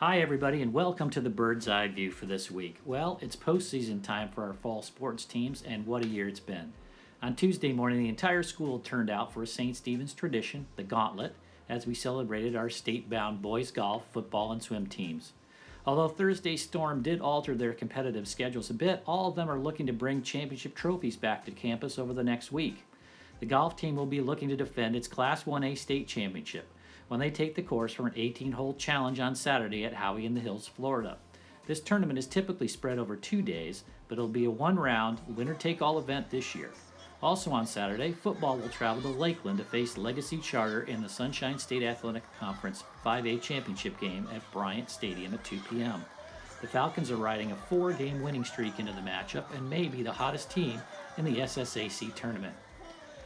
Hi, everybody, and welcome to the Bird's Eye View for this week. Well, it's postseason time for our fall sports teams, and what a year it's been. On Tuesday morning, the entire school turned out for a St. Stephen's tradition, the gauntlet, as we celebrated our state bound boys golf, football, and swim teams. Although Thursday's storm did alter their competitive schedules a bit, all of them are looking to bring championship trophies back to campus over the next week. The golf team will be looking to defend its Class 1A state championship when they take the course for an 18-hole challenge on Saturday at Howey in the Hills, Florida. This tournament is typically spread over 2 days, but it'll be a one-round, winner-take-all event this year. Also on Saturday, football will travel to Lakeland to face Legacy Charter in the Sunshine State Athletic Conference 5A championship game at Bryant Stadium at 2 p.m. The Falcons are riding a 4-game winning streak into the matchup and may be the hottest team in the SSAC tournament.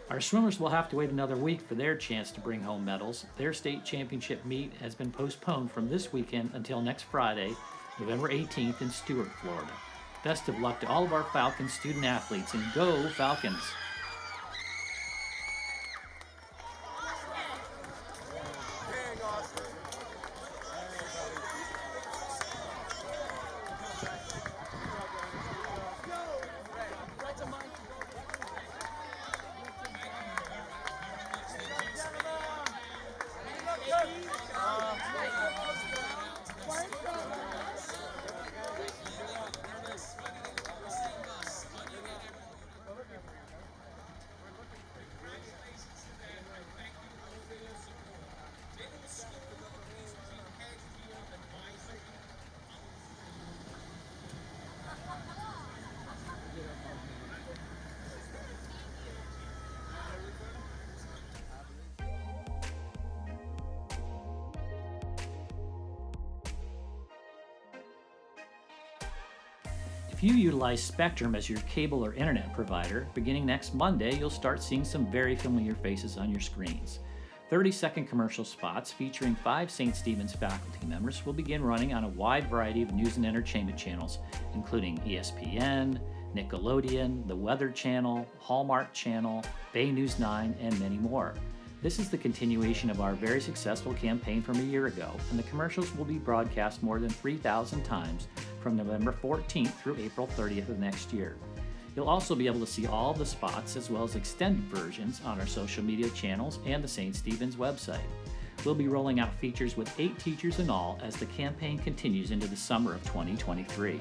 Our swimmers will have to wait another week for their chance to bring home medals. Their state championship meet has been postponed from this weekend until next Friday, November 18th in Stuart, Florida. Best of luck to all of our Falcons student athletes, and go Falcons! If you utilize Spectrum as your cable or internet provider, beginning next Monday, you'll start seeing some very familiar faces on your screens. 30-second commercial spots featuring 5 St. Stephen's faculty members will begin running on a wide variety of news and entertainment channels, including ESPN, Nickelodeon, the Weather Channel, Hallmark Channel, Bay News 9, and many more. This is the continuation of our very successful campaign from a year ago, and the commercials will be broadcast more than 3,000 times from November 14th through April 30th of next year. You'll also be able to see all of the spots as well as extended versions on our social media channels and the St. Stephen's website. We'll be rolling out features with 8 teachers in all as the campaign continues into the summer of 2023.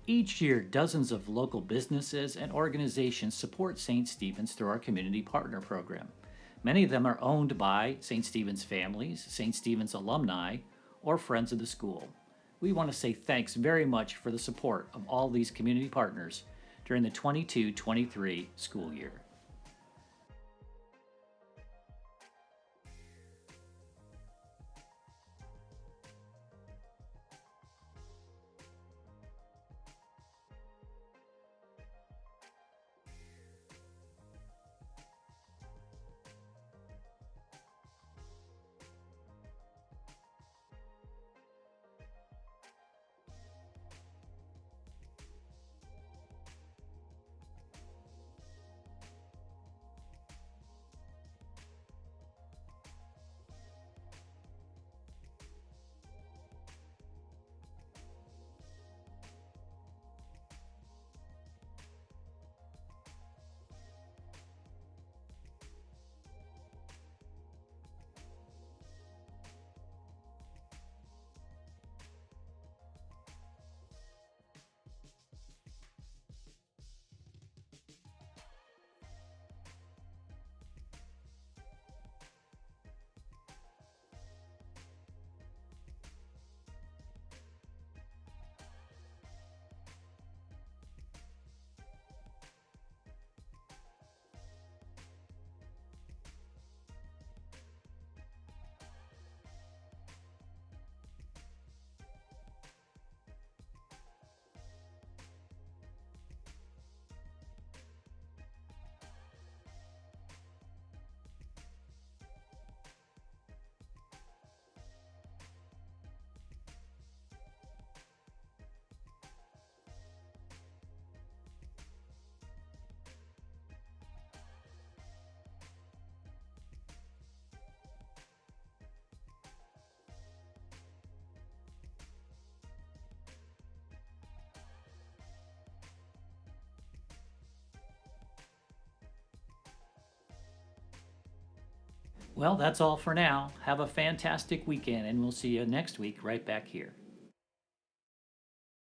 Each year, dozens of local businesses and organizations support St. Stephen's through our Community Partner Program. Many of them are owned by St. Stephen's families, St. Stephen's alumni, or friends of the school. We want to say thanks very much for the support of all these community partners during the 22-23 school year. Well, that's all for now. Have a fantastic weekend, and we'll see you next week right back here.